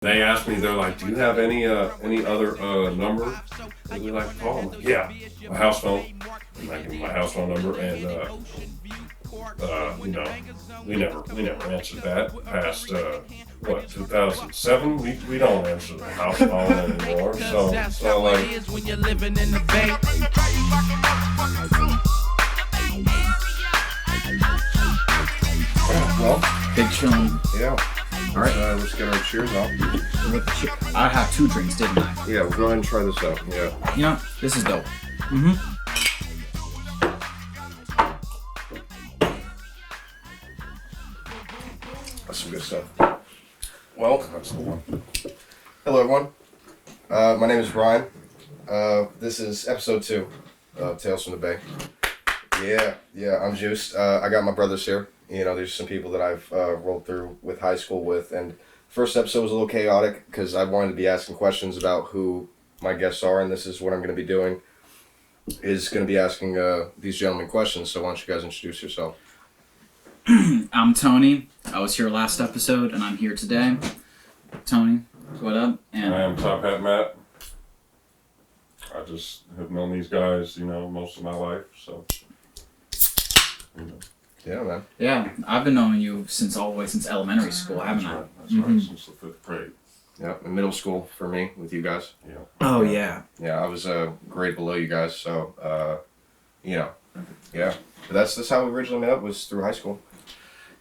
They asked me, they're like, do you have any other number that we like to call? I'm like, yeah, my house phone. And I give them my house phone number, and you know, we never answered that past 2007. We don't answer the house phone anymore. So like. When you're living in the Bay. Well, Big chilling. yeah. All right. Let's get our cheers off. I had 2 drinks, didn't I? Yeah, we'll go ahead and try this out. Yeah. You know, this is dope. That's some good stuff. Well, That's the one. hello everyone. My name is Brian. This is episode 2 of Tales from the Bay. Yeah, I'm juiced. I got my brothers here. You know, there's some people that I've rolled through with high school with, and first episode was a little chaotic because I wanted to be asking questions about who my guests are, and this is what I'm going to be doing. Is going to be asking these gentlemen questions. So why don't you guys introduce yourself? I'm Tony. I was here last episode, and I'm here today. Tony, what up? And I am Top Hat Matt. I just have known these guys, most of my life, so. Yeah, man. yeah, I've been knowing you since elementary school, haven't I? That's right, since the 5th grade. Yeah, in middle school for me with you guys. Yeah. Oh yeah. Yeah, I was a grade below you guys, so yeah. But that's how we originally met up, was through high school.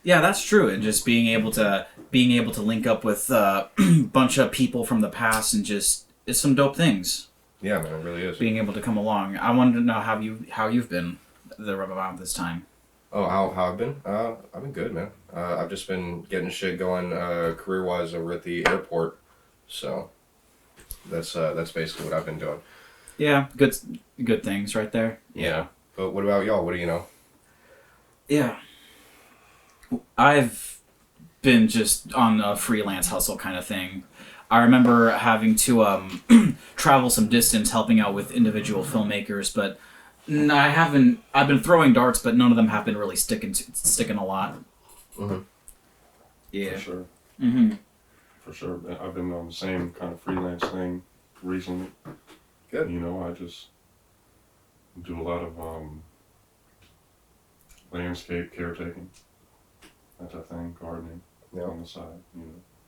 Yeah, that's true. And just being able to link up with a bunch of people from the past and just it's some dope things. Yeah, man, it really is. Being able to come along. I wanted to know how you've been about this time. Oh, how I've been? I've been good, man. I've just been getting shit going career-wise over at the airport, so that's basically what I've been doing. Yeah, good things right there. Yeah. But what about y'all? What do you know? Yeah. I've been just on a freelance hustle kind of thing. I remember having to travel some distance helping out with individual filmmakers, but I've been throwing darts, but none of them have been really sticking a lot. Mhm. Yeah. For sure. Mhm. For sure. I've been on the same kind of freelance thing recently. Good. I just do a lot of landscape caretaking, that type of thing, gardening Yeah. on the side,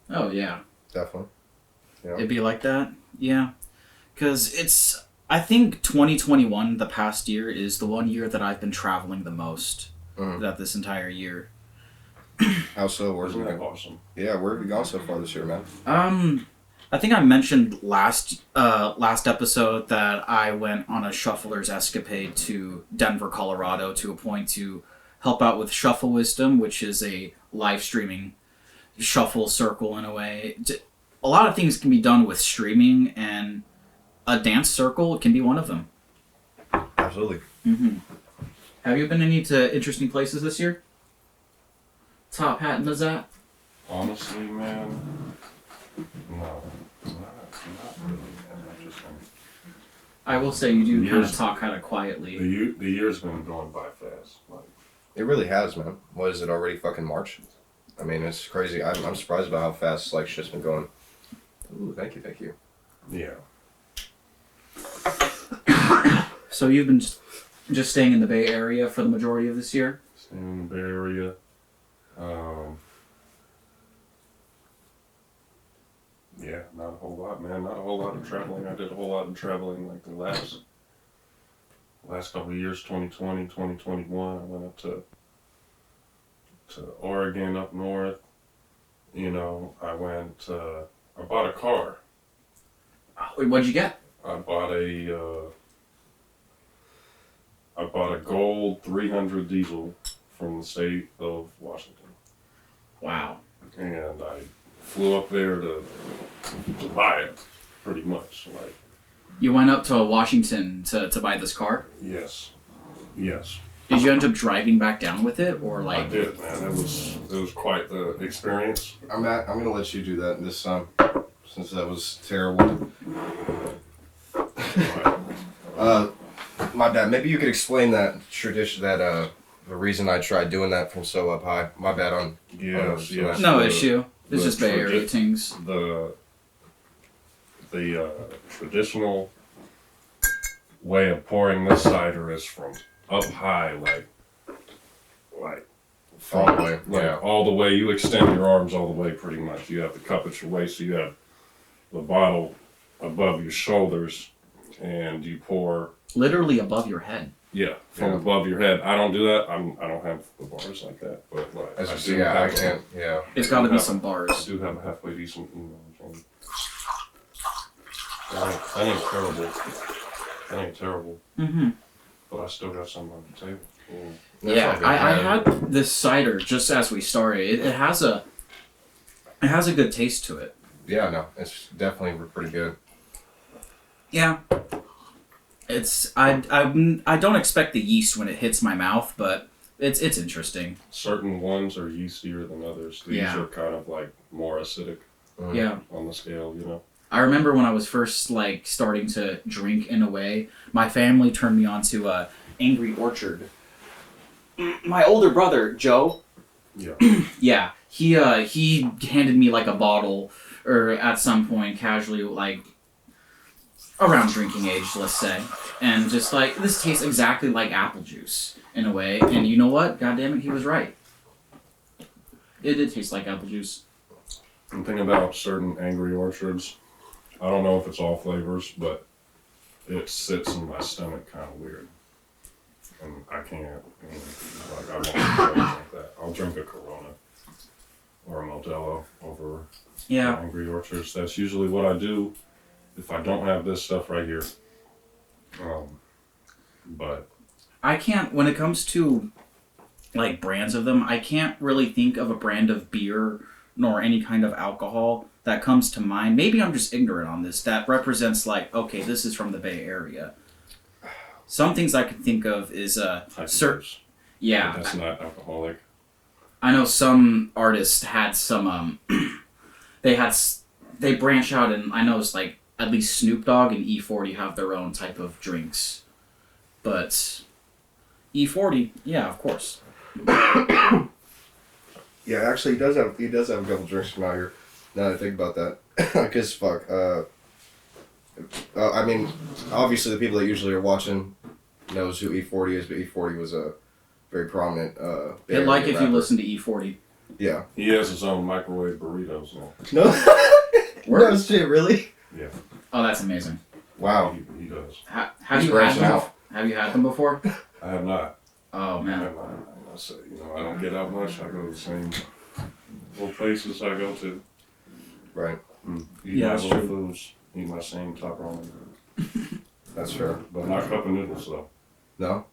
Oh yeah. Definitely. Yeah. It'd be like that. Yeah. Cuz I think 2021, the past year, is the one year that I've been traveling the most. Mhm. That this entire year. How so? Where's Isn't it that been? awesome? Yeah, where have you gone so far this year, man? I think I mentioned last episode that I went on a shuffler's escapade to Denver, Colorado, to a point to help out with Shuffle Wisdom, which is a live streaming shuffle circle in a way. A lot of things can be done with streaming, and a dance circle can be one of them. Absolutely. Mm-hmm. Have you been to interesting places this year? Top Hat and Mazat? Honestly, man, no. Not really, man. I will say you do kind of Years- talk kind of quietly. The year's been going by fast. Like, It really has, man. What is it already? Fucking March. I mean, it's crazy. I'm surprised about how fast shit's been going. Ooh, thank you. yeah. So you've been just staying in the Bay Area for the majority of this year? Staying in the Bay Area. Yeah, not a whole lot, man. Not a whole lot of traveling. I did a whole lot of traveling like the last couple of years, 2020, 2021. I went up to Oregon up north. I bought a car. Wait, what'd you get? I bought a gold 300 diesel from the state of Washington. Wow. And I flew up there to buy it, pretty much. Like, You went up to Washington to buy this car? yes. Did you end up driving back down with it, or I like? did, man. It was quite the experience. I'm gonna let you do that this time, since that was terrible. My bad. Maybe you could explain that tradition, the reason I tried doing that from so up high. My bad on. Yes. No the- issue. It's the just Bay Area tradi- things. The the traditional way of pouring this cider is from up high, like All the way, like yeah. all the way. You extend your arms all the way, pretty much. You have the cup at your waist, so you have the bottle above your shoulders, and you pour. Literally above your head. Yeah, from Yeah. above your head. I don't do that. I don't have the bars like that, but like As I you do see, yeah, I have can't. Yeah. It's got to be Yeah. some I bars. do have a halfway decent. That ain't terrible. That ain't terrible. Mm-hmm. But I still got some on the table. Mm. That's Yeah, all good, I man. had this cider just as we started. It has a good taste to it. Yeah, no, it's definitely pretty good. Yeah. It's I don't expect the yeast when it hits my mouth, but it's interesting. Certain ones are yeastier than others. These Yeah. are kind of like more acidic Yeah. on the scale, you know. I remember when I was first like starting to drink in a way, my family turned me on to Angry Orchard. My older brother, Joe, Yeah. yeah, he handed me like a bottle or at some point casually like around drinking age, let's say. And just like this tastes exactly like apple juice in a way. And you know what? God damn it, he was right. It did taste like apple juice. The thing about certain Angry Orchards, I don't know if it's all flavors, but it sits in my stomach kind of weird. And I can't, like, I won't drink like that. I'll drink a Corona or a Modelo over Yeah. Angry Orchards. That's usually what I do if I don't have this stuff right here. But I can't, when it comes to like brands of them, I can't really think of a brand of beer nor any kind of alcohol that comes to mind. Maybe I'm just ignorant on this. That represents like, okay, this is from the Bay Area. Some things I can think of is Hypers, yeah. that's not alcoholic. I know some artists had some they branch out, and I know it's like at least Snoop Dogg and E40 have their own type of drinks. But E40, yeah, of course. Yeah, actually, he does have a couple drinks from out here. Now that I think about that, because fuck. I mean, obviously the people that usually are watching knows who E40 is, but E40 was a very prominent. Bay Hit like Area if you rapper. listen to E40. Yeah. He has his own microwave burritos now. No. No shit, really. Yeah, Oh, that's amazing. Wow. he does. Have He's you had branching them? out. Have you had them before? I have not. Oh I man. have not. I say, I don't get out much. I go to the same little places I go to. Right. Eat Yeah, my that's little true. foods. Eat my same top ramen. That's fair. But not cup of noodles though. No.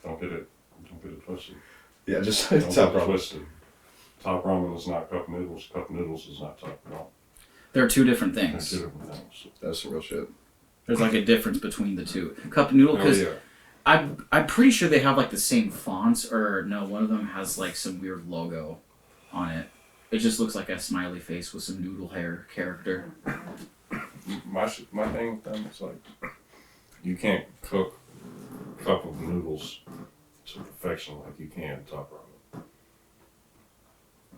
Don't get it twisted. Yeah, just Don't top get it ramen. twisted. Top ramen is not cup noodles. Cup noodles is not top ramen. They're two different They're things. two different things. That's some real shit. There's like a difference between the two. Cup noodle, Hell because yeah. I'm pretty sure they have like the same fonts, or no, one of them has like some weird logo on it. It just looks like a smiley face with some noodle hair character. My thing with them is like, you can't cook a cup of noodles to perfection like you can top ramen.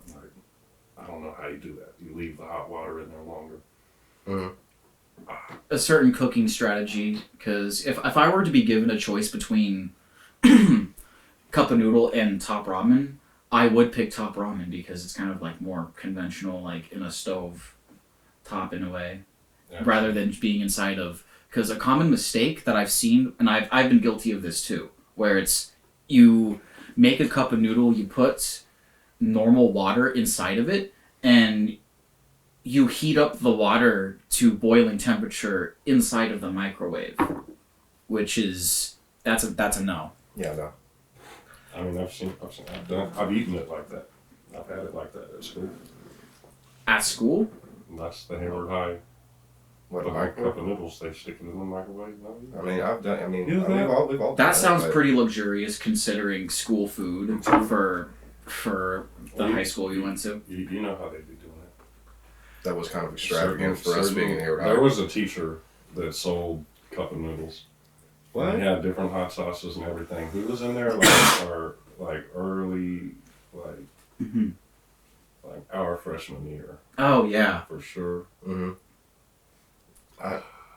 Like, I don't know how you do that. You leave the hot water in there longer. Mm-hmm. A certain cooking strategy, because if I were to be given a choice between cup of noodle and top ramen, I would pick top ramen because it's kind of like more conventional, like in a stove top in a way, rather than being inside of. Because a common mistake that I've seen, and I've been guilty of this too, where it's you make a cup of noodle, you put normal water inside of it, and you heat up the water to boiling temperature inside of the microwave, which is that's a no. Yeah, no. I mean, I've eaten it like that. I've had it like that at school. At school, And that's the Hayward High. What, The microwave? cup of noodles, they stick it in the microwave. No, I mean, I've done. I mean, You have we've all. done that sounds but- pretty luxurious considering school food for the high school you went to. You know how they be doing it. That was kind of extravagant for us being in Hayward High. There was a teacher that sold cup of noodles. What? He had different hot sauces and everything. He was in there like early, Mm-hmm. like our freshman year Oh yeah, for sure. Mm-hmm.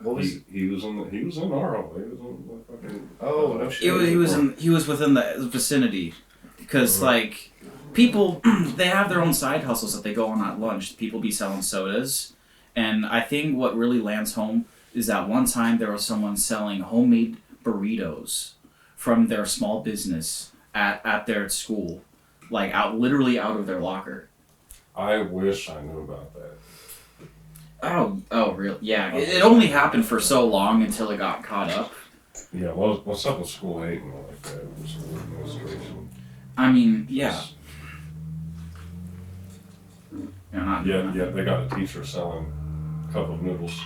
What was? He was in our hall. He was in the fucking. Oh, no shit. He was within the vicinity, because like people they have their own side hustles that they go on at lunch. People be selling sodas, and I think what really lands home is that one time there was someone selling homemade burritos from their small business at their school, like literally out of their locker. I wish I knew about that. Oh, real? Yeah, it only happened for so long until it got caught up. Yeah, what's up with school hating like that? With school administration. I mean, yeah. Yeah, they got a teacher selling a cup of noodles.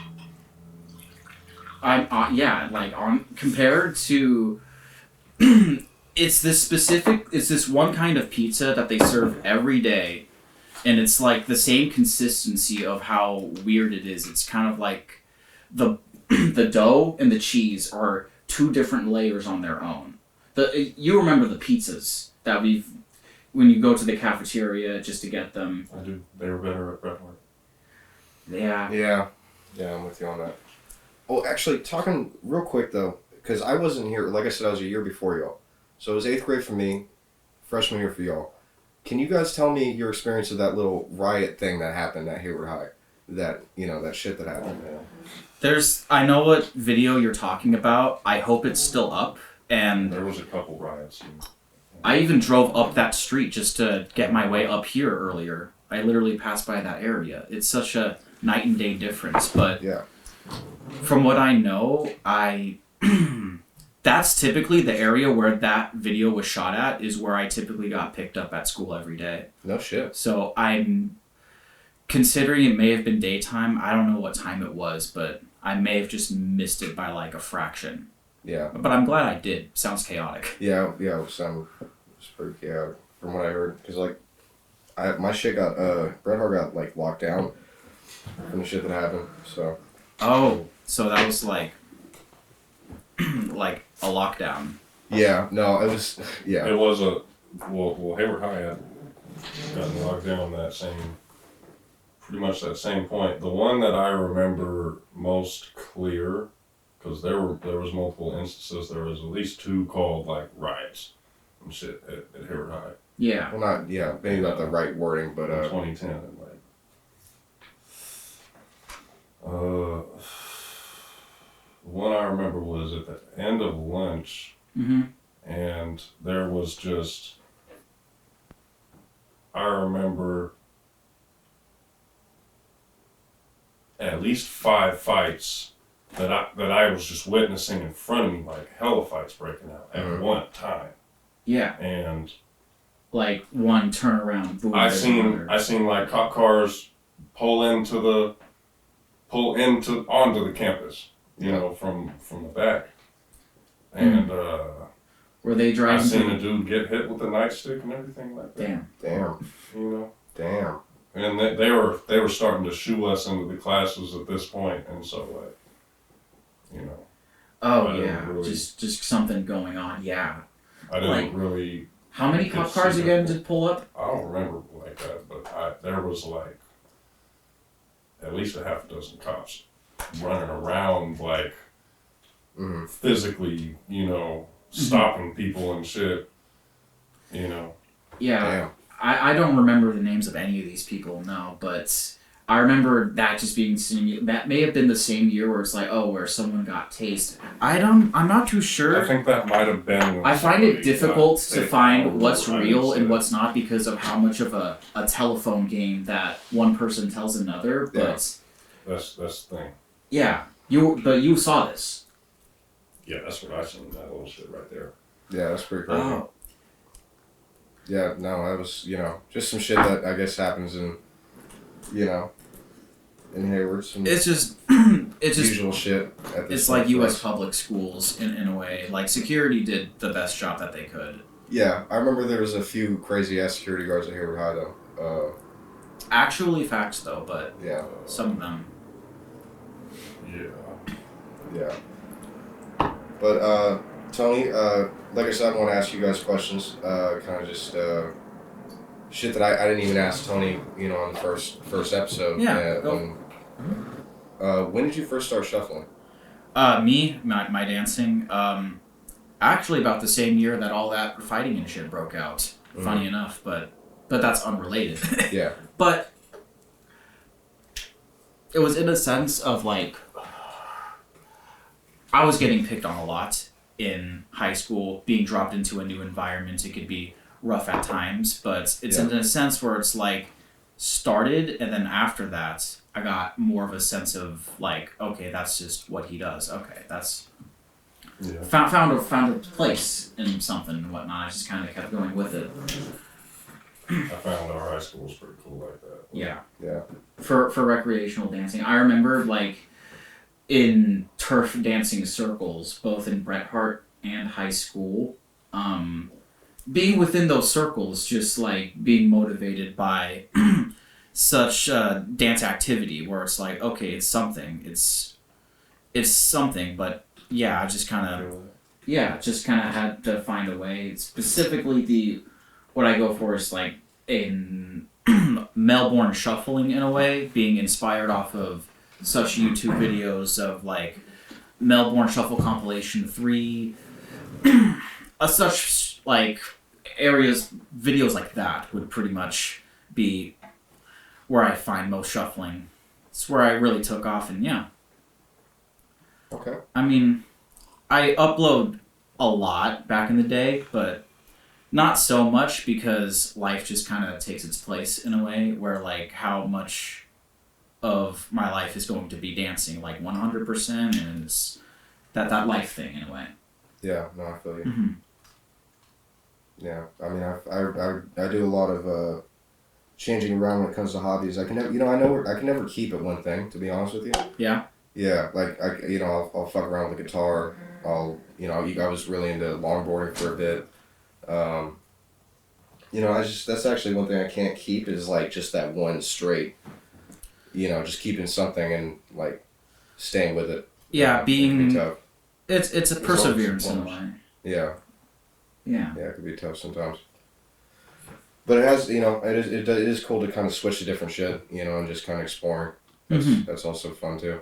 Compared to it's this one kind of pizza that they serve every day, and it's like the same consistency of how weird it is. It's kind of like the the dough and the cheese are two different layers on their own. You remember the pizzas that when you go to the cafeteria just to get them. I do. They were better at Bret Hart. Yeah. Yeah, I'm with you on that. Oh, actually, talking real quick though, because I wasn't here. Like I said, I was a year before y'all, so it was 8th grade for me, freshman year for y'all. Can you guys tell me your experience of that little riot thing that happened at Hayward High? That shit that happened. I know what video you're talking about. I hope it's still up. And There was a couple riots. I even drove up that street just to get my way up here earlier. I literally passed by that area. It's such a night and day difference. But Yeah. from what I know, that's typically the area where that video was shot at, is where I typically got picked up at school every day. No shit. So I'm considering it may have been daytime. I don't know what time it was, but I may have just missed it by like a fraction. Yeah. But I'm glad I did. Sounds chaotic. Yeah. It was pretty chaotic from what I heard. Because my shit got Bret Hart got like locked down from the shit that happened. So. Oh, so that was like like a lockdown. Yeah. No, it was. Yeah. It was Hayward High had gotten locked down pretty much that same point. The one that I remember most clear, because there was multiple instances. There was at least 2 called like riots and shit at Hayward High. Yeah. Well, not yeah, maybe not the right wording, but In 2010, and one I remember was at the end of lunch, and there was just. I remember at least 5 fights that I was just witnessing in front of me, like hella fights breaking out at one time. Yeah. And like one turnaround. Boom, I seen like cop cars pull onto the campus, from the back, and were they driving? I seen a dude get hit with a nightstick and everything like that. Damn. Damn. And they were starting to shoo us into the classes at this point, and so Oh I didn't yeah, really- just something going on. Yeah. I didn't really. How many cop Just cars see again that. did pull up? I don't remember like that, but there was like at least a half dozen cops running around, like physically, stopping people and shit. Yeah. Damn. I don't remember the names of any of these people, no, but I remember that just being seen. That may have been the same year where it's like, where someone got tased. I'm not too sure. I think that might have been. when I find it somebody difficult got to taken find over what's by real and incident. what's not because of how much of a telephone game that one person tells another. But That's the thing. yeah, you saw this. Yeah, that's what I seen. That little shit right there. Yeah, that's pretty crazy. Oh, Yeah, no, that was, just some shit that I guess happens in Hayward. Some it's just usual shit. At this it's like point for U.S. us. public schools in a way. Like security did the best job that they could. Yeah, I remember there was a few crazy ass security guards at Hayward High though. Actually facts though, but Yeah, some of them. yeah. But Tony, like I said, I want to ask you guys questions. Kind of just shit that I didn't even ask Tony. On the first episode. Yeah, go. When did you first start shuffling? My dancing, actually about the same year that all that fighting and shit broke out. Funny enough, but that's unrelated. Yeah. But it was in a sense of like, I was getting picked on a lot in high school, being dropped into a new environment. It could be rough at times, but it's in a sense where it's like started, and then after that, I got more of a sense of like, okay, that's just what he does. Okay, that's Yeah. found a place in something and whatnot. I just kind of kept going with it. I found our high school was pretty cool like that. Yeah. Yeah. For recreational dancing, I remember like in turf dancing circles, both in Bret Hart and high school, being within those circles, just like being motivated by such dance activity, where it's like, okay, it's something, it's something, but yeah, I just kind of had to find a way. Specifically, what I go for is like in Melbourne shuffling in a way, being inspired off of such YouTube videos of like Melbourne Shuffle Compilation 3, such like areas, videos like that would pretty much be where I find most shuffling. It's where I really took off, and yeah. Okay. I mean, I upload a lot back in the day, but not so much because life just kind of takes its place in a way where like how much of my life is going to be dancing, like 100%, and it's that life thing in a way. Yeah. No, I feel you. Mm-hmm. Yeah. I mean, I do a lot of changing around when it comes to hobbies. I can never, I can never keep at one thing, to be honest with you. Yeah. Yeah, like I'll fuck around with the guitar. I was really into longboarding for a bit. That's actually one thing I can't keep is like just that one straight. Just keeping something and like staying with it. Yeah, It can be tough. it's a There's perseverance in a always- way. Yeah, Yeah. yeah, it can be tough sometimes. But it has, it is cool to kind of switch to different shit, and just kind of exploring. That's also fun too.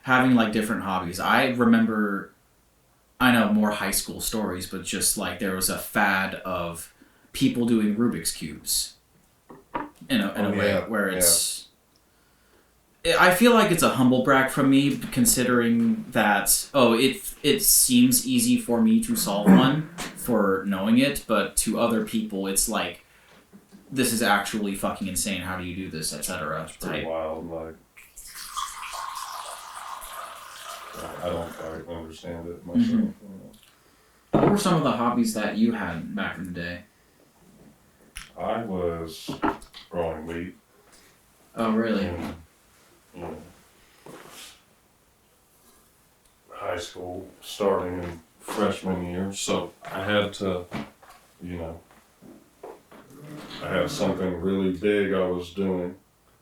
Having like different hobbies. I remember, I know more high school stories, but just like there was a fad of people doing Rubik's cubes in a way where it's. I feel like it's a humble brag from me, considering that it seems easy for me to solve one for knowing it, but to other people it's like, this is actually fucking insane. How do you do this, etc. Pretty wild, like I don't quite understand it myself. Mhm. What were some of the hobbies that you had back in the day? I was growing wheat Oh, really? in high school, starting in freshman year. So I had to, I had something really big I was doing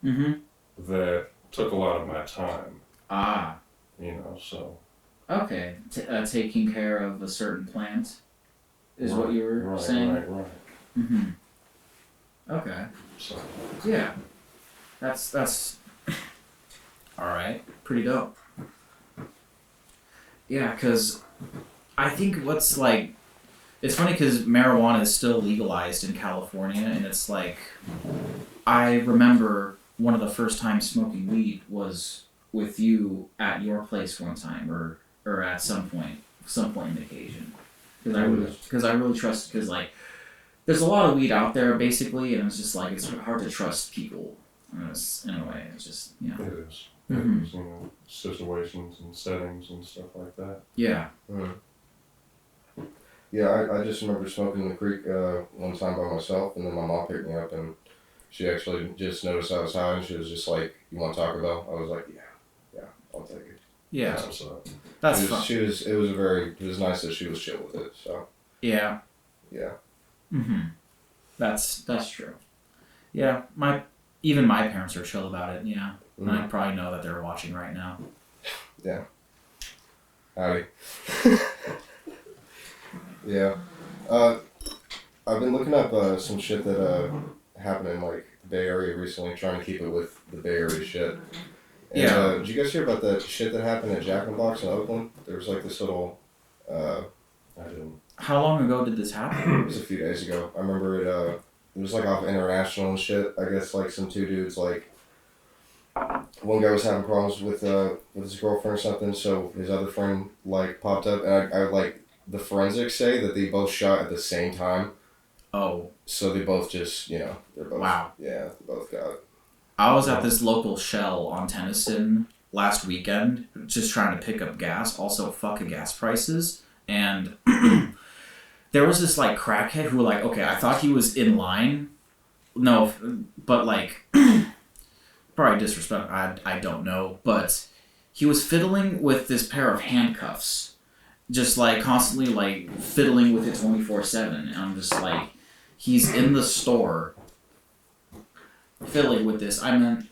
Mm-hmm. that took a lot of my time. Ah, So okay. Taking care of a certain plant is what you were right, saying? Right. Mm-hmm. Okay. So Yeah. That's alright. Pretty dope. Yeah, because I think what's like, it's funny because marijuana is still legalized in California, and it's like, I remember one of the first times smoking weed was with you at your place one time, or at some point in the occasion. Because I really trust, because like, there's a lot of weed out there basically, and it's just like, it's hard to trust people. In a way, it's just, it is. Mhm. It is, situations and settings and stuff like that. Yeah. Yeah, I just remember smoking in the creek one time by myself, and then my mom picked me up, and she actually just noticed I was high, and she was just like, "You want Taco Bell?" I was like, "Yeah, I'll take it." Yeah. So That's It fun. was nice that she was chill with it. So Yeah. yeah, Mm-hmm. That's true. Yeah. Even my parents are chill about it. Yeah. And I probably know that they're watching right now. howdy. Yeah, I've been looking up some shit that happened in like the Bay Area recently, trying to keep it with the Bay Area shit. And, Yeah. did you guys hear about that shit that happened at Jack in the Box in Oakland? There was like this little. I didn't. How long ago did this happen? It was a few days ago. I remember it. It was like off International and shit. I guess like some two dudes like. One guy was having problems with his girlfriend or something, so his other friend like popped up, and I like the forensics say that they both shot at the same time. Oh, So they both just they're both wow. yeah, they both got it. I was at this local Shell on Tennyson last weekend, just trying to pick up gas. Also, fuck gas prices. And there was this like crackhead who like, okay, I thought he was in line. No, but like, probably disrespect. I don't know, but he was fiddling with this pair of handcuffs, just like constantly like fiddling with it 24/7. And I'm just like, he's in the store fiddling with this. I mean,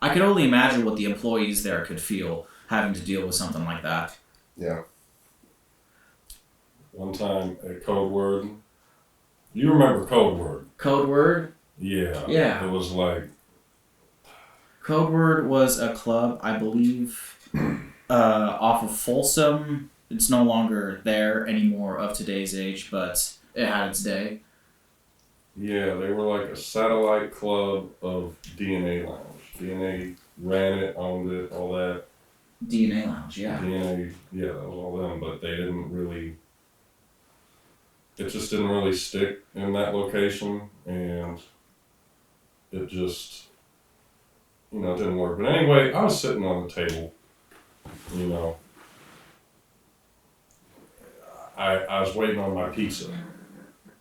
I could only imagine what the employees there could feel having to deal with something like that. Yeah. One time at Code Word. You remember Code Word? Code Word? Yeah. Yeah. It was like, Code Word was a club, I believe, off of Folsom. It's no longer there anymore of today's age, but it had its day. yeah, they were like a satellite club of DNA Lounge. DNA ran it, owned it, all that. DNA Lounge, yeah. DNA, yeah, that was all them, but they didn't really. It just didn't really stick in that location, and it just, didn't work. But anyway, I was sitting on the table, I was waiting on my pizza,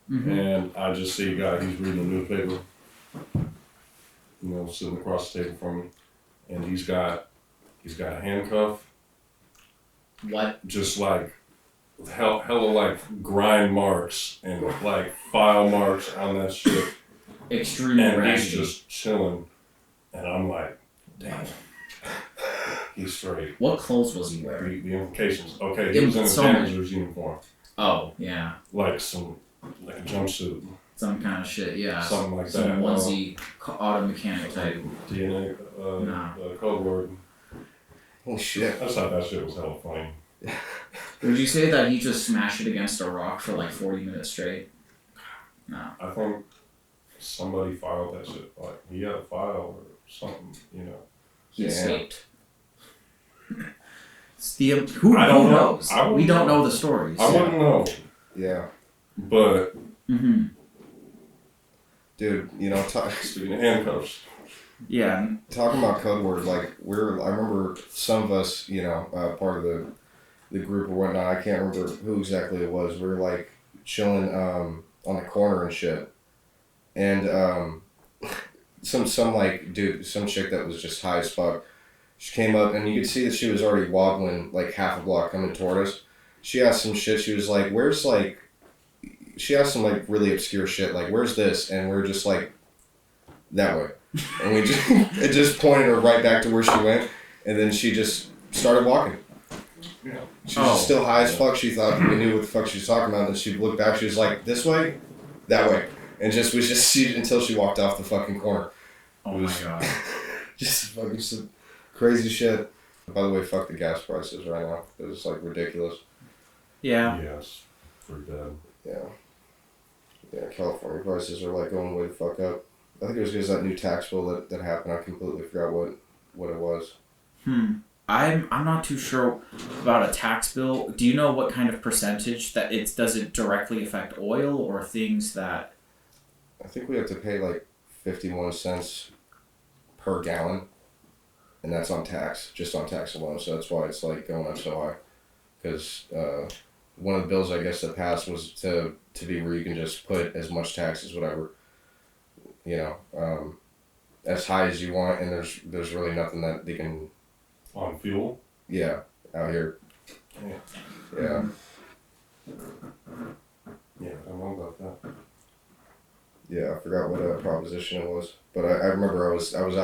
Mm-hmm. and I just see a guy, he's reading a newspaper, sitting across the table from me, and he's got a handcuff, What? just like hella like grind marks and like file marks on that shit, Extremely and raggedy. he's just chilling, and I'm like, damn, he's straight. What clothes was he wearing? The implications. Okay, he was in a So many. janitor's uniform, Oh, yeah. like a jumpsuit, Some kind of shit, yeah. something like Some that. onesie auto mechanic type. DNA, Nah. Code Word. Holy shit. I just thought that shit was hella funny. Would you say that he just smashed it against a rock for like 40 minutes straight? No. I think somebody filed that shit. Like he had a file or something, He Yeah. escaped. It's the who I don't know. knows? I wouldn't We don't know. know the stories. I wouldn't know, Yeah. but Mm-hmm. Dude, speaking of handcuffs, Yeah. talking about Code Word, like I remember some of us, part of the group or whatnot, I can't remember who exactly it was. We were like chilling on the corner and shit. And some like dude, some chick that was just high as fuck. She came up and you could see that she was already wobbling like half a block coming toward us. She asked some shit, she was like, she asked some like really obscure shit, like, where's this? And we're just like, that way. And it just pointed her right back to where she went, and then she just started walking. Yeah. She was just still high as fuck. She thought we knew what the fuck she was talking about. And then she looked back. She was like, "This way, that way," and just was just she until she walked off the fucking corner. Oh my god. Just fucking some crazy shit. By the way, fuck the gas prices right now. It's like ridiculous. Yeah. Yes, pretty bad. Yeah, California prices are like going way the fuck up. I think it was because that new tax bill that happened. I completely forgot what it was. I'm not too sure about a tax bill. Do you know what kind of percentage that does it directly affect oil or things that? I think we have to pay like 51 cents per gallon, and that's on tax, just on tax alone. So that's why it's like going up so high. Because one of the bills I guess that passed was to be where you can just put as much tax as whatever, as high as you want, and there's really nothing that they can. On fuel. Out here. Yeah. Yeah, I don't know about that. Yeah, I forgot what proposition it was, but I remember I was out in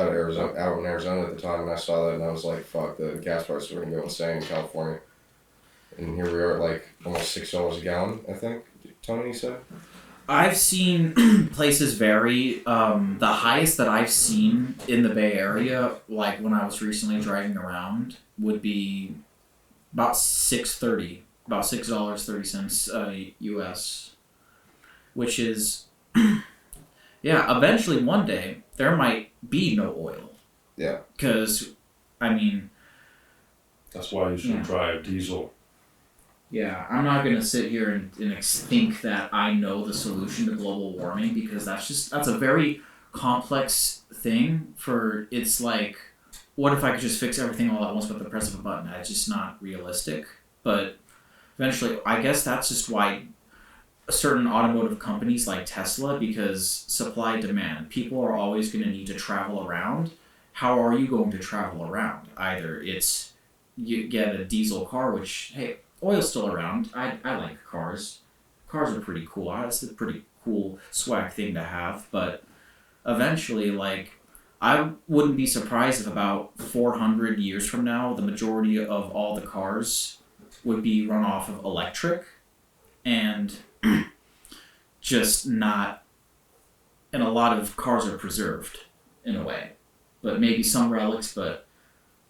Arizona at the time, and I saw that, and I was like, "Fuck, the gas prices are gonna go insane in California." And here we are at like almost $6 a gallon, I think. Tony said. I've seen places vary. The highest that I've seen in the Bay Area, like when I was recently driving around, would be about about $6.30 US, which is, yeah. Eventually, one day there might be no oil. Yeah. Because, I mean, That's why you should drive diesel. yeah, I'm not gonna sit here and think that I know the solution to global warming, because that's a very complex thing. It's like, what if I could just fix everything all at once with the press of a button? It's just not realistic. But eventually, I guess that's just why certain automotive companies like Tesla, because supply demand, people are always going to need to travel around. How are you going to travel around? Either it's you get a diesel car, which, hey, oil's still around. I like cars. Cars are pretty cool. It's a pretty cool swag thing to have. But eventually, like, I wouldn't be surprised if about 400 years from now, the majority of all the cars would be run off of electric, and just not, and a lot of cars are preserved in a way, but maybe some relics, but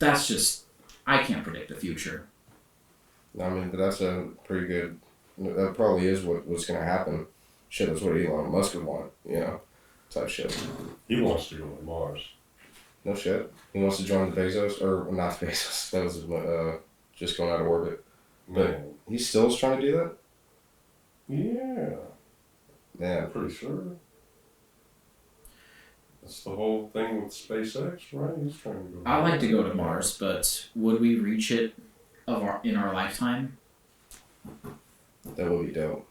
that's just, I can't predict the future. I mean, but that's a pretty good. That probably is what's gonna happen. Shit, that's what Elon Musk would want, type shit. He wants to go to Mars. No shit. He wants to join the Bezos, or not Bezos. That was just going out of orbit. But Man. he still is trying to do that. Yeah. Yeah. I'm pretty sure. That's the whole thing with SpaceX, right? He's trying to go. I like to go to Mars, but would we reach it in our lifetime? That would be dope.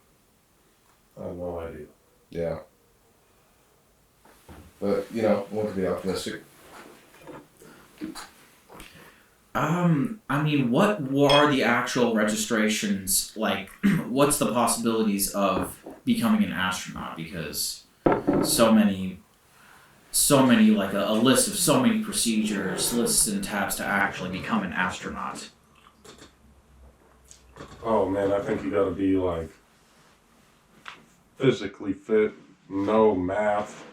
I have no idea. Yeah. But one could be optimistic. I mean, what are the actual registrations like? What's the possibilities of becoming an astronaut? Because so many, like a list of so many procedures, lists and tabs to actually become an astronaut. Oh man, I think you gotta be like physically fit, no math.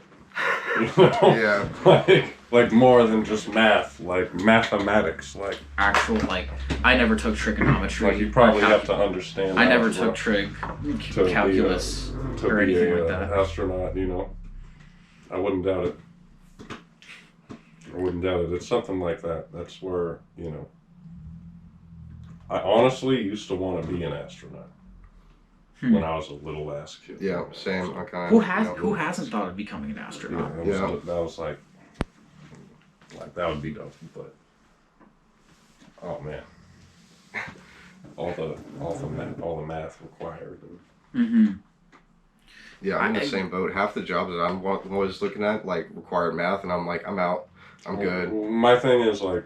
Yeah. like more than just math, like mathematics, like Actual, like, I never took trigonometry. you probably have to understand. I never algebra took to calculus to or be anything a like that. astronaut. I wouldn't doubt it. It's something like that. That's where I honestly used to want to be an astronaut when I was a little ass kid. Yeah. Same. Okay. Who hasn't thought of becoming an astronaut? That was like that would be dope, but oh man, all the math required. Mm-hmm. Yeah, I'm in the same boat. Half the jobs that I'm always looking at required math, and I'm like, I'm out. I'm good. My thing is like,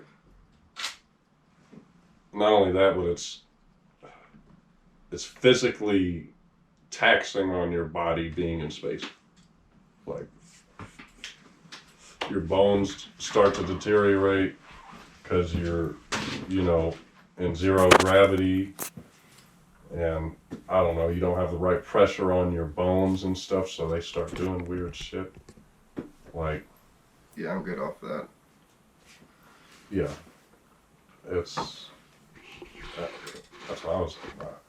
not only that, but it's physically taxing on your body being in space. Like, your bones start to deteriorate because you're, in zero gravity, and I don't know, you don't have the right pressure on your bones and stuff, so they start doing weird shit. Like, Yeah, I'm good off that. yeah, that's what I was thinking about.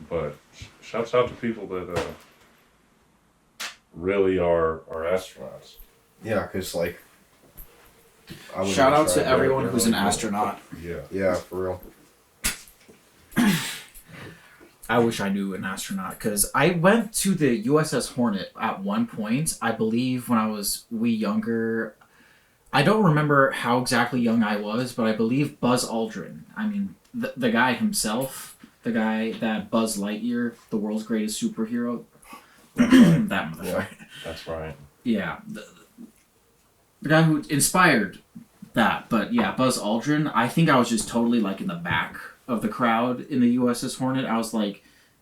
But shouts out to people that really are astronauts. Yeah, because I wouldn't Shout out try to do it, everyone you who's know, an astronaut. Yeah. Yeah, for real. I wish I knew an astronaut, because I went to the USS Hornet at one point. I believe when I was younger. I don't remember how exactly young I was, but I believe Buzz Aldrin. I mean, the guy himself, the guy that Buzz Lightyear, the world's greatest superhero. That's right. That motherfucker. Yeah, that's right. Yeah, the guy who inspired that. But yeah, Buzz Aldrin. I think I was just totally in the back of the crowd in the USS Hornet. I was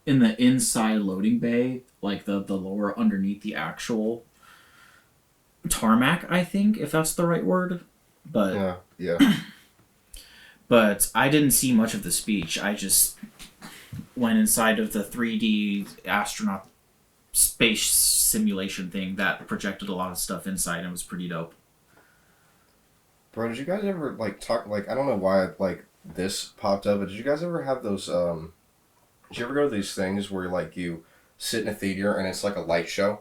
in the inside loading bay, the lower underneath the actual tarmac, I think, if that's the right word. But Yeah. but I didn't see much of the speech. I just went inside of the 3D astronaut space simulation thing that projected a lot of stuff inside and was pretty dope. Bro, did you guys ever like talk like I don't know why like this popped up, but did you guys ever have those did you ever go to these things where like you sit in a theater and it's like a light show?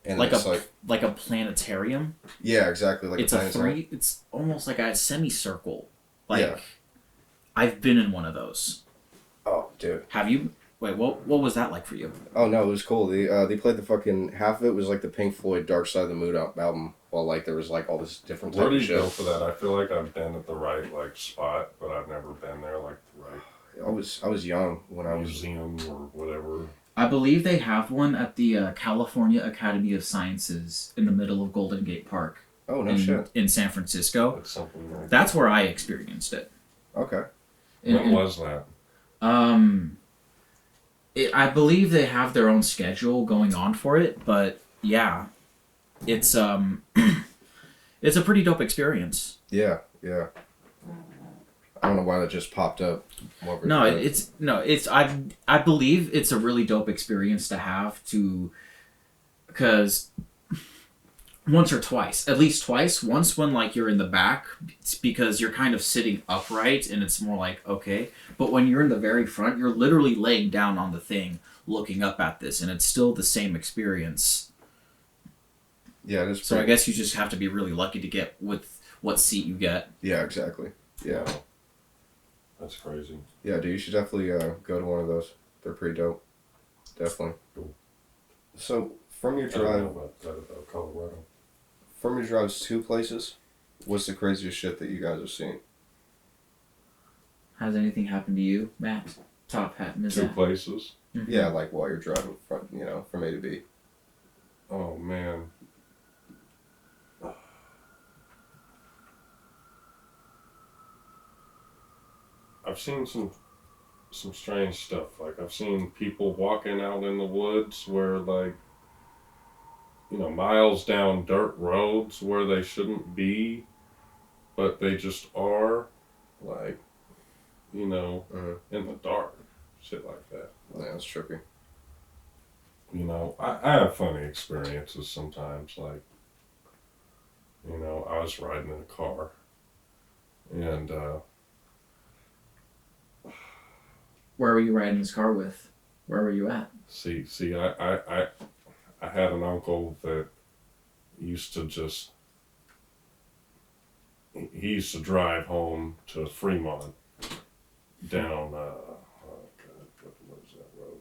And Like it's like a planetarium. yeah, exactly like It's a a planetarium. it's almost like a semicircle. Like Yeah. I've been in one of those. Oh, dude. Have you? Wait, what was that like for you? Oh no, it was cool. They played the fucking half of it was like the Pink Floyd Dark Side of the Moon album, while like there was like all this different Where type do of you go shit. for that? I feel like I've been at the right like spot, but I've never been there like the right I was young when I was. museum or whatever. I believe they have one at the California Academy of Sciences in the middle of Golden Gate Park Oh no shit. in San Francisco. It's something like That's where I experienced it. Okay. When was that? I believe they have their own schedule going on for it, but yeah, it's it's a pretty dope experience. Yeah, yeah. I don't know why that just popped up. No, it's I believe it's a really dope experience to have because once or twice, at least twice. Once when like you're in the back, it's because you're kind of sitting upright and it's more like okay. But when you're in the very front, you're literally laying down on the thing, looking up at this, and it's still the same experience. Yeah, it is. So I guess you just have to be really lucky to get with what seat you get. Yeah, exactly. Yeah, Wow. That's crazy. yeah, dude. You should definitely go to one of those. They're pretty dope. Definitely. Cool. So from your I don't know drive, about that about Colorado. from your drives to places, what's the craziest shit that you guys have seen? Has anything happened to you, Matt? Top hat, Ms. Two places. Yeah, like while you're driving from from A to B. Oh man. I've seen some strange stuff. Like I've seen people walking out in the woods where like miles down dirt roads where they shouldn't be, but they just are, like, in the dark. Shit like that. Yeah, that's trippy. I have funny experiences sometimes. Like, I was riding in a car and Where were you riding this car with? Where were you at? see, I had an uncle that used to just, he used to drive home to Fremont down, oh God, what was that road?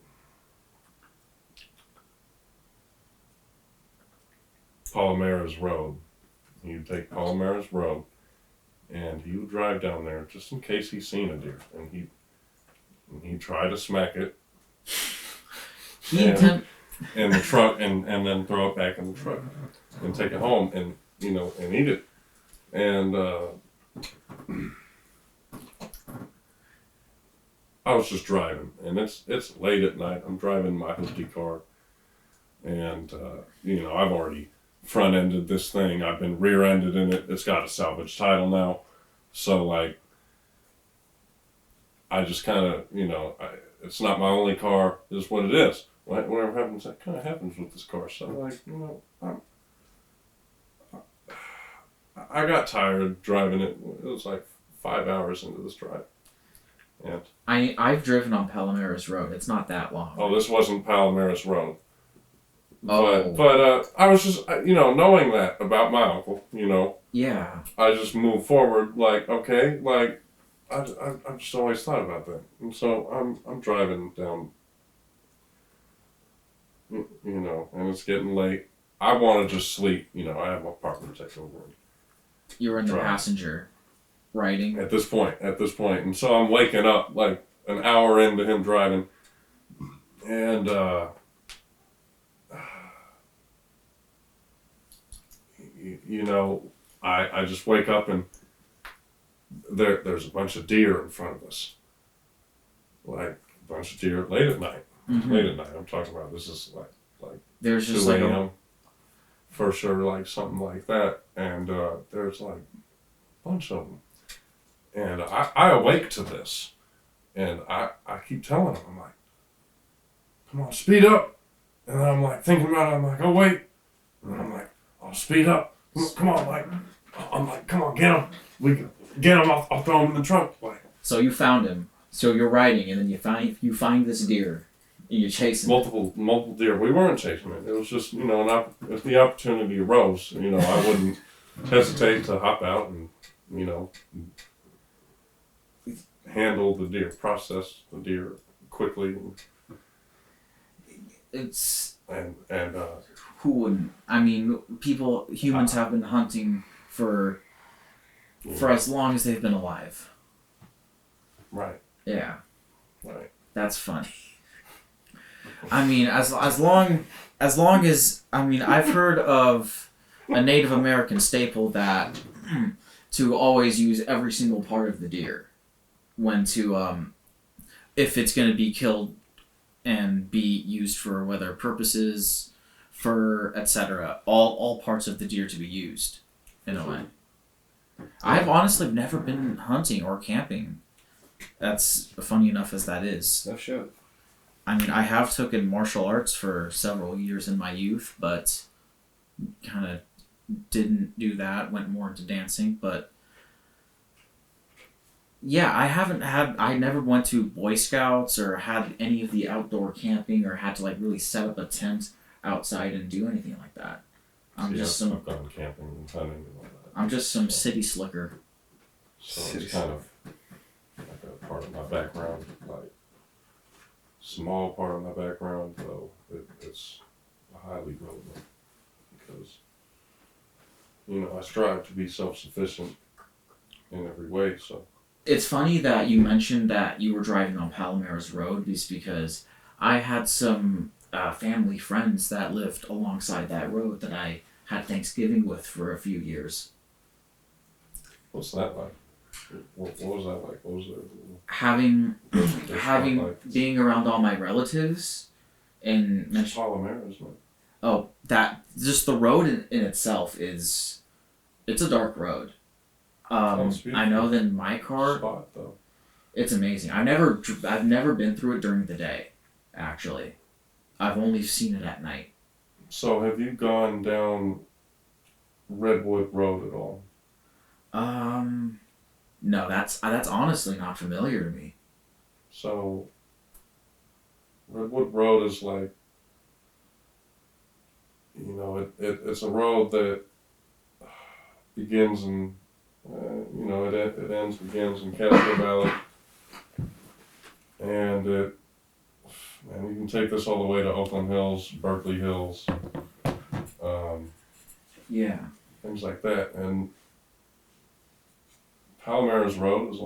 Palomares Road. He'd take Palomares Road and he would drive down there just in case he seen a deer. And he'd try to smack it in the truck and then throw it back in the truck and take it home and and eat it. And I was just driving and it's late at night. I'm driving my Husky car and I've already front-ended this thing. I've been rear-ended in it. It's got a salvage title now. So like I just kind of, it's not my only car. It's what it is. Whatever happens, that kind of happens with this car. So, like, I got tired driving it. It was like 5 hours into this drive. And I've driven on Palomares Road. It's not that long. oh, this wasn't Palomares Road. Oh. But I was just, knowing that about my uncle, Yeah. I just moved forward. Like, okay, like, I just always thought about that. And so I'm driving down, and it's getting late. I want to just sleep. I have my partner take over You were in the Drive. passenger riding. at this point. And so I'm waking up like an hour into him driving. And, I just wake up and there's a bunch of deer in front of us. Like a bunch of deer late at night. Mhm. Late at night. I'm talking about this is like There's 2 just like a.m. a, for sure, like something like that. And there's like a bunch of them. And I awake to this. And I keep telling him, I'm like, come on, speed up. And then I'm like thinking about it, I'm like, oh wait. And then I'm like, oh, speed up. Come on, like, I'm like, come on, get him. We can get him. I'll throw him in the trunk. Like, So you found him. So you're riding, and then you find this deer, and you're chasing. multiple deer. We weren't chasing it. It was just, if the opportunity arose, I wouldn't hesitate to hop out and, handle the deer, process the deer quickly, It's and who wouldn't? I mean, humans have been hunting for as long as they've been alive. right, Yeah, right. that's funny. I mean, as long as I mean, I've heard of a Native American staple that to always use every single part of the deer when to if it's going to be killed and be used for whether purposes, fur, etc. All parts of the deer to be used in a way. I've honestly never been hunting or camping. That's funny enough as that is. No shit. I mean, I have taken martial arts for several years in my youth, but kind of didn't do that. Went more into dancing, but yeah, I never went to Boy Scouts or had any of the outdoor camping or had to like really set up a tent outside and do anything like that. I've gone camping and hunting and all that. I'm just some city slicker. So it's kind of like a part of my background, like small part of my background, though it's highly relevant because I strive to be self-sufficient in every way. So It's funny that you mentioned that you were driving on Palomares Road because I had some family friends that lived alongside that road that I had Thanksgiving with for a few years. what's that like? What was that like? What was it? Having like? being around all my relatives and It's Palomares, man. that just the road in itself it's a dark road. Sounds I know beautiful. that in my car Spot though. it's amazing. I've never been through it during the day. Actually, I've only seen it at night. So have you gone down Redwood Road at all? No, that's honestly not familiar to me. So Redwood Road is like, it's a road that begins in, it begins in Castro Valley, and you can take this all the way to Oakland Hills, Berkeley Hills, Yeah. things like that, and Palomares Road is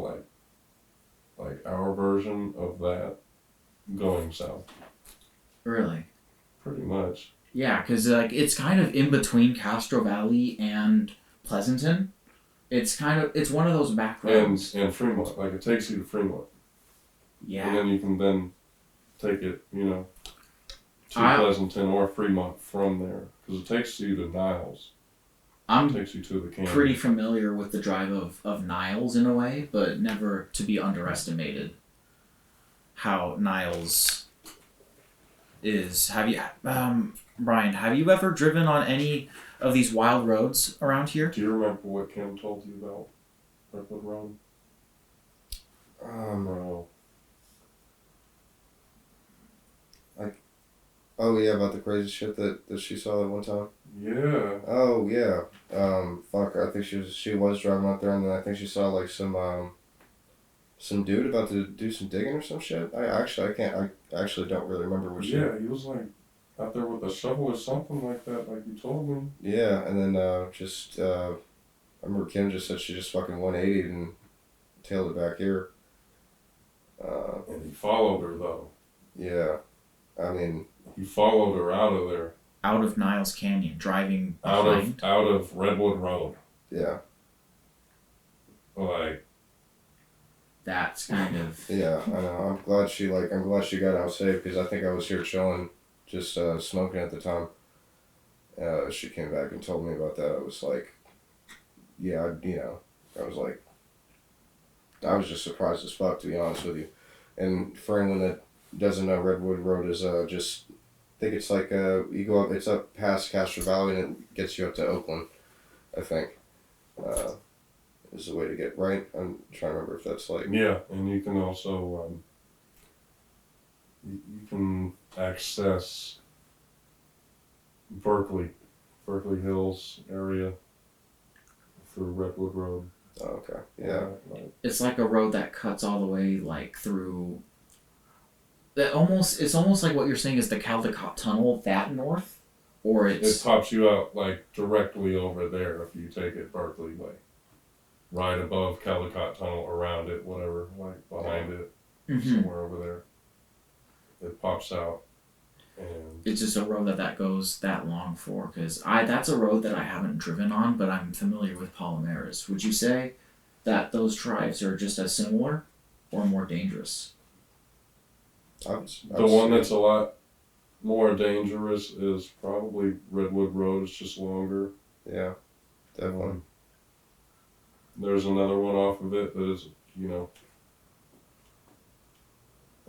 like our version of that going south, Really? pretty much. Yeah, because it's kind of in between Castro Valley and Pleasanton. It's one of those back roads. And Fremont, like it takes you to Fremont, and Yeah. then you can then take it, to I- Pleasanton or Fremont from there, because it takes you to Niles. It I'm takes you to the canyon. pretty familiar with the drive of Niles in a way, but never to be underestimated. How Niles is. Have you, Brian? Have you ever driven on any of these wild roads around here? Do you remember what Kim told you about Redwood Road? Bro. Oh yeah, about the crazy shit that she saw that one time. Yeah. Oh yeah. Fuck. I think she was driving out there, and then I think she saw like some dude about to do some digging or some shit. I actually don't really remember what she. Yeah, he was like out there with a shovel or something like that, like you told me. Yeah, and then I remember Kim just said she just fucking 180'd and tailed it back here. And he followed her though. Yeah, I mean, He followed her out of there, Out of Niles Canyon, driving out behind. of Redwood Road. yeah, Like, That's kind of. yeah. I know. I'm glad she got out safe because I think I was here chilling, just smoking at the time. She came back and told me about that. I was like, yeah, I was like, I was just surprised as fuck, to be honest with you. And for anyone that doesn't know, Redwood Road is just, I think it's like you go up, it's up past Castro Valley and it gets you up to Oakland, I think. Is the way to get right. I'm trying to remember if that's like. Yeah, and you can also you can access Berkeley Hills area through Redwood Road. Oh, okay. Yeah. It's like a road that cuts all the way like through. It's almost like what you're saying is the Caldecott Tunnel that north, or It it's pops you out like directly over there if you take it Berkeley way. Right above Caldecott Tunnel, around it, whatever, like behind it, Mhm. somewhere over there. It pops out, and It's just a road that goes that long for, because that's a road that I haven't driven on, but I'm familiar with Palomares. Would you say that those drives are just as similar or more dangerous? the one that's a lot more dangerous is probably Redwood Road. It's just longer. Yeah, definitely. There's another one off of it that is,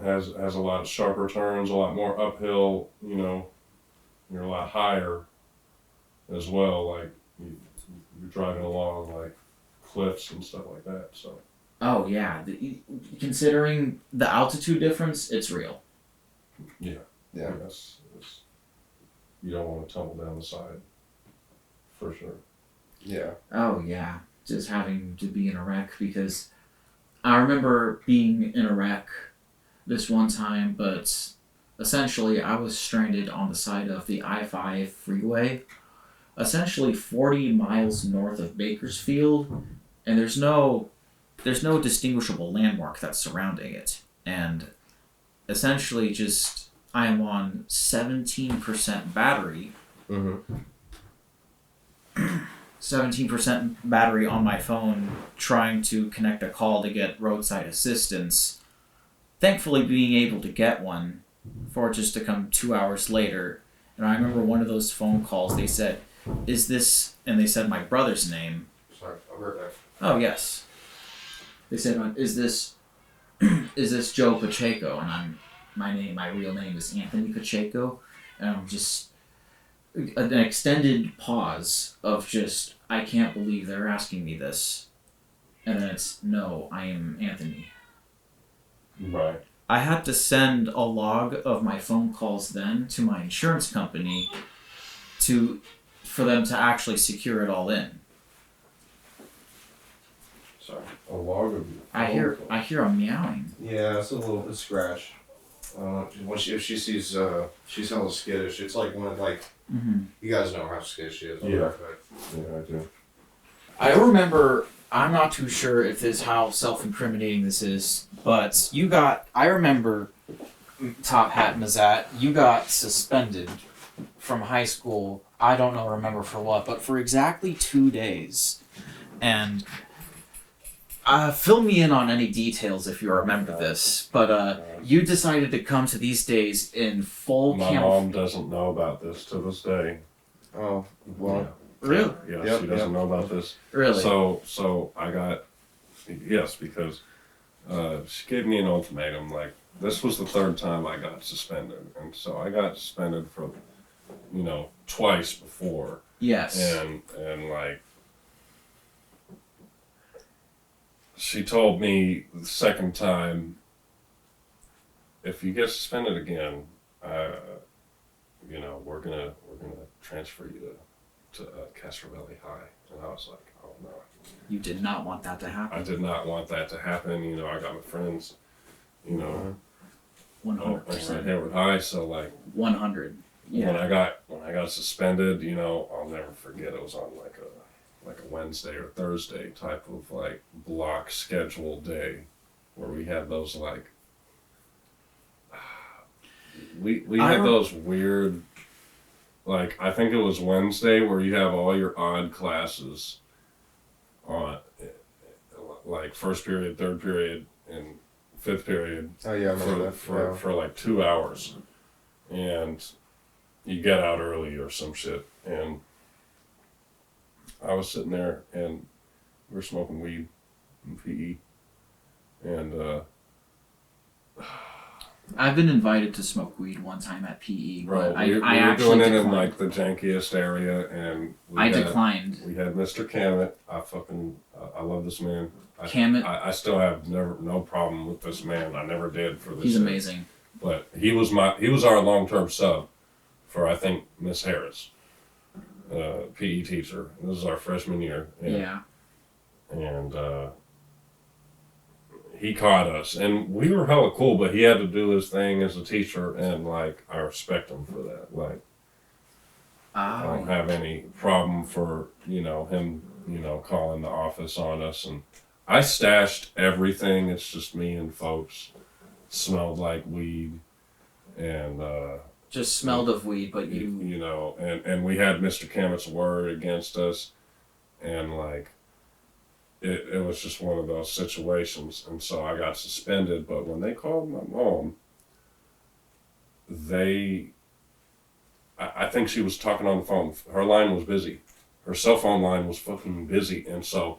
has a lot of sharper turns, a lot more uphill. You're a lot higher as well. Like you're driving along like cliffs and stuff like that. So Oh yeah, considering the altitude difference, it's real. Yeah. yes, you don't want to tumble down the side for sure. Yeah. Oh yeah, just having to be in a wreck, because I remember being in a wreck this one time, but essentially I was stranded on the side of the I-5 freeway, essentially 40 miles north of Bakersfield, and there's no distinguishable landmark that's surrounding it, and essentially just I am on 17% battery. Mm-hmm. 17% battery on my phone, trying to connect a call to get roadside assistance. Thankfully being able to get one, for it just to come 2 hours later. And I remember one of those phone calls, they said, "Is this," and they said my brother's name. Sorry, I'll be right back. Oh yes. They said, "Is this Joe Pacheco?" And my real name is Anthony Pacheco. And I'm just an extended pause of just, I can't believe they're asking me this. And then it's, no, I am Anthony. Right. I had to send a log of my phone calls then to my insurance company for them to actually secure it all in. Sorry. A log of I hear a meowing. Yeah, it's a scratch. If she sees, she's hella skittish. It's like one of like, Mm-hmm. you guys know how skittish she is. Yeah. Yeah, I do. I remember, I'm not too sure if this how self-incriminating this is, but I remember, Top Hat Mazat, you got suspended from high school. I don't remember for what, but for exactly 2 days. And fill me in on any details if you remember this, but you decided to come to these days in full My mom doesn't know about this to this day. Oh, well. Really? Yeah, Yep, she doesn't yep. know about this. Really? So I got, yes, because she gave me an ultimatum. Like, this was the third time I got suspended, and so I got suspended for, twice before, Yes. and like, she told me the second time, if you get suspended again, we're gonna transfer you to Castro Valley High. And I was like, oh no. You did not want that to happen. I did not want that to happen. I got my friends, 100%. at Hayward High. So like 100. Yeah. when I got suspended, I'll never forget. It was on like a Wednesday or Thursday type of like block schedule day, where we had those like we had those weird, like, I think it was Wednesday where you have all your odd classes on, like first period, third period, and fifth period. Oh yeah, I remember for like 2 hours, and you get out early or some shit. And I was sitting there and we were smoking weed in PE, and I've been invited to smoke weed one time at PE, Bro, but we I were actually doing it declined. in like the jankiest area, and I declined. We had Mr. Cammett. I love this man. Cammett? I still have no problem with this man. I never did for this. He's shit. amazing. But he was our long-term sub for, I think, Miss Harris, PE teacher. This is our freshman year. Yeah. And he caught us, and we were hella cool, but he had to do his thing as a teacher, and like I respect him for that. Like I don't have any problem for him calling the office on us, and I stashed everything. It's just me and folks. Smelled like weed, and just smelled of weed, but and we had Mr. Cammett's word against us, and like it was just one of those situations, and so I got suspended. But when they called my mom, I think she was talking on the phone. Her line was busy. Her cell phone line was fucking busy, and so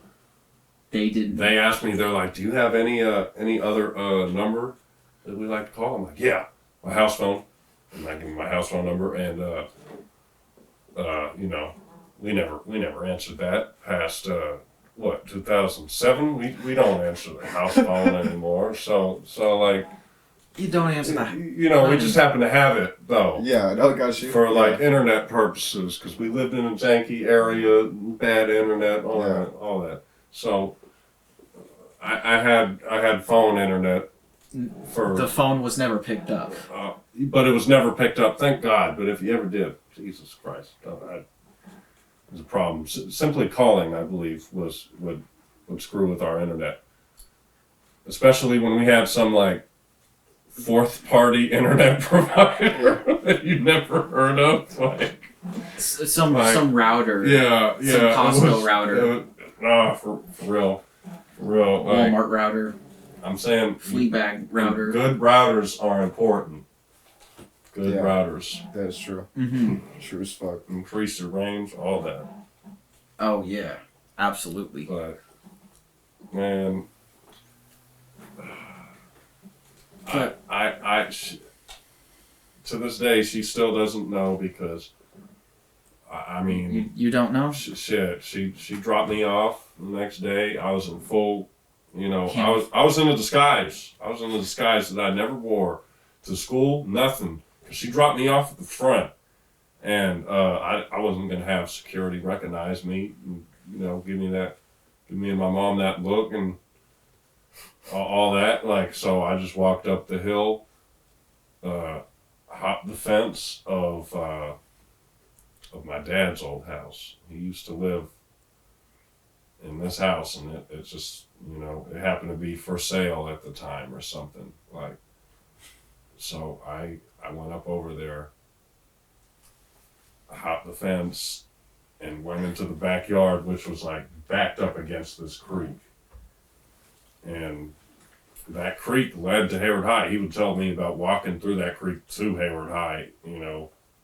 they asked me. They're like, "Do you have any other number that we like to call?" I'm like, "Yeah, my house phone." And I give them my house phone number, and we never answered that past 2007. We don't answer the house phone anymore. So like you don't answer that. We just happen to have it though. Yeah, I got you. For like internet purposes, because we lived in a janky area, bad internet, all that. So I had phone internet. The phone was never picked up. But it was never picked up, thank God. But if you ever did, Jesus Christ, it was a problem. Simply calling, I believe, would screw with our internet. Especially when we had some like fourth-party internet provider that you'd never heard of, like some router. Yeah. Some Costco router. For real. Like, Walmart router. I'm saying Fleabag router. Good routers are important. Good routers. That is true. Mm-hmm. True as fuck. Increase your range, all that. Oh yeah, absolutely. But man, to this day, she still doesn't know because I mean, you don't know? Shit, she dropped me off the next day. I was in full. I was in a disguise. I was in a disguise that I never wore to school. Nothing. She dropped me off at the front, and I wasn't gonna have security recognize me. And, give me and my mom that look and all that. Like, so I just walked up the hill, hopped the fence of my dad's old house. He used to live in this house, and it just it happened to be for sale at the time or something, like. So I went up over there, hopped the fence, and went into the backyard, which was like backed up against this creek, and that creek led to Hayward High. He would tell me about walking through that creek to Hayward High,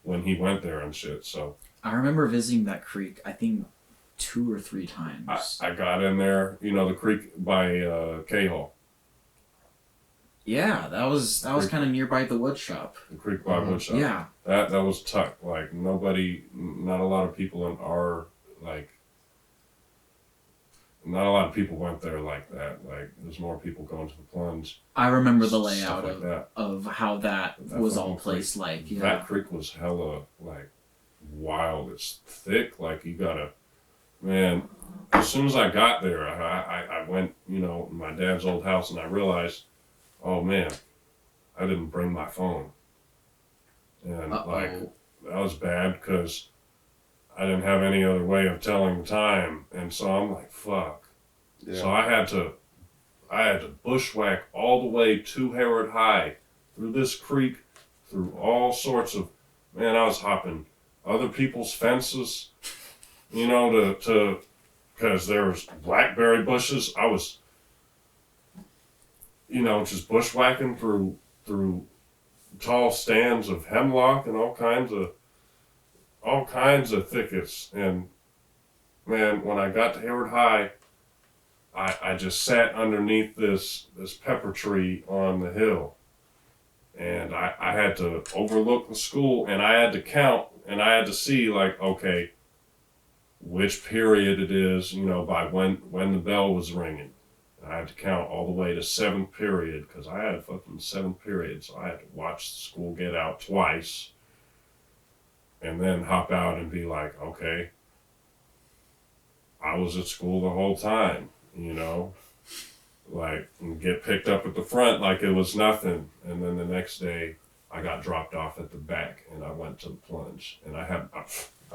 when he went there and shit. So I remember visiting that creek, I think 2 or 3 times. I got in there, the creek by K-Hole. Yeah, that was kind of nearby the wood shop. The creek by wood shop. Yeah. That was tucked. Like not a lot of people in our not a lot of people went there like that. Like there's more people going to the plunge. I remember the layout like of how that was all placed like. Yeah. That creek was hella like wild. It's thick. Like you gotta, man. As soon as I got there, I went, my dad's old house, and I realized, oh man, I didn't bring my phone, and like that was bad because I didn't have any other way of telling the time, and so I'm like, fuck. Yeah. So I had to bushwhack all the way to Hayward High, through this creek, through all sorts of, man, I was hopping other people's fences, because there was blackberry bushes. I was, just bushwhacking through tall stands of hemlock and all kinds of thickets. And man, when I got to Hayward High, I just sat underneath this pepper tree on the hill, and I had to overlook the school, and I had to count, and I had to see, like, okay, which period it is, by when the bell was ringing. And I had to count all the way to 7th period, because I had fucking 7th period, so I had to watch the school get out twice, and then hop out and be like, okay, I was at school the whole time, like, and get picked up at the front like it was nothing. And then the next day, I got dropped off at the back, and I went to the plunge. And I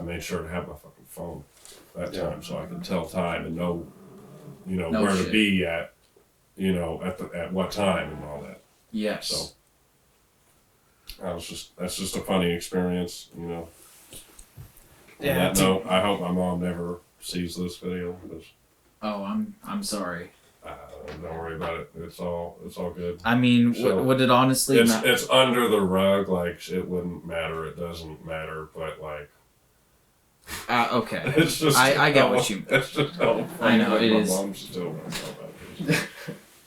made sure to have my fucking phone that time so I could tell time and know, No where shit. to be at, at what time and all that. Yes. So that's just a funny experience, On Yeah, that note, I hope my mom never sees this video. 'Cause, Oh, I'm sorry. don't worry about it. It's all good. I mean, So, would it honestly? It's under the rug. Like, it wouldn't matter. It doesn't matter. But like, Okay. it's just. I get what you. It's just how funny I know, that it my is. mom still knows about this.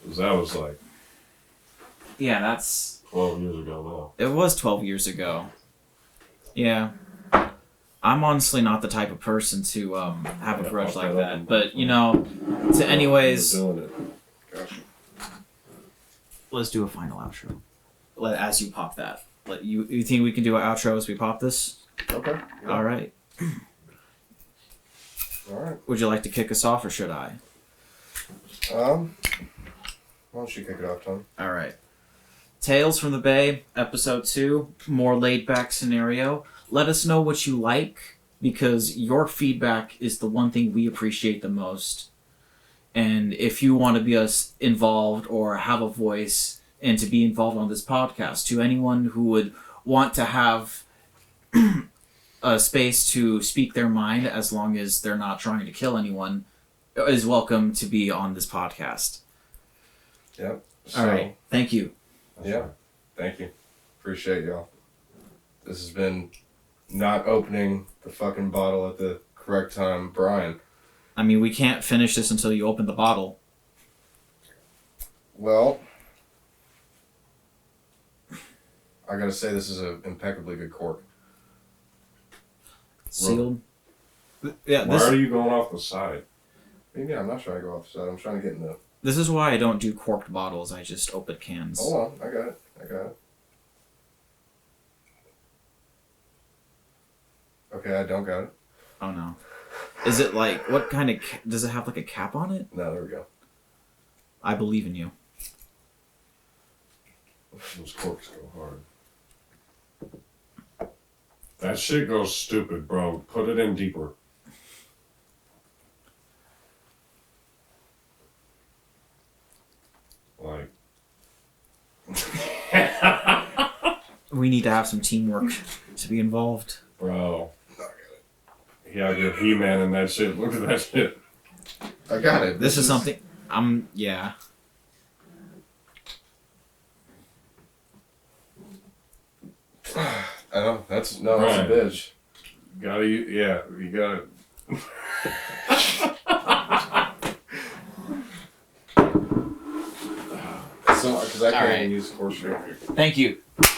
'Cause that was like Yeah, that's. 12 years ago It was 12 years ago. Yeah. I'm honestly not the type of person to have a Yeah, grudge fuck like that up. that. But, now. to anyways, Doing it. Gotcha. let's do a final outro. As you pop that. You think we can do an outro as we pop this? Okay. Yeah. All right. All right. Would you like to kick us off or should I? Why don't you kick it off, Tom? All right. Tales from the Bay, episode 2, more laid back scenario. Let us know what you like, because your feedback is the one thing we appreciate the most. And if you want to be us involved or have a voice and to be involved on this podcast, to anyone who would want to have a space to speak their mind, as long as they're not trying to kill anyone, is welcome to be on this podcast. Yep. All right. Thank you. Yeah. Thank you. Appreciate y'all. This has been not opening the fucking bottle at the correct time, Brian. I mean, we can't finish this until you open the bottle. Well, I gotta say this is an impeccably good cork. Sealed. Yeah, Why are you going off the side? Yeah, I'm not trying to go off the side. I'm trying to get in the... this is why I don't do corked bottles. I just open cans. Hold on. I got it. Okay, I don't got it. Oh no. Is it like, what kind of, does it have like a cap on it? No, there we go. I believe in you. Those corks go hard. That shit goes stupid, bro. Put it in deeper. Like. We need to have some teamwork to be involved. Bro. Yeah, you're He-Man and that shit. Look at that shit. I got it. This is something, yeah. I know. That's a bitch. You gotta. So, because I can't All right. even use cork. Thank you.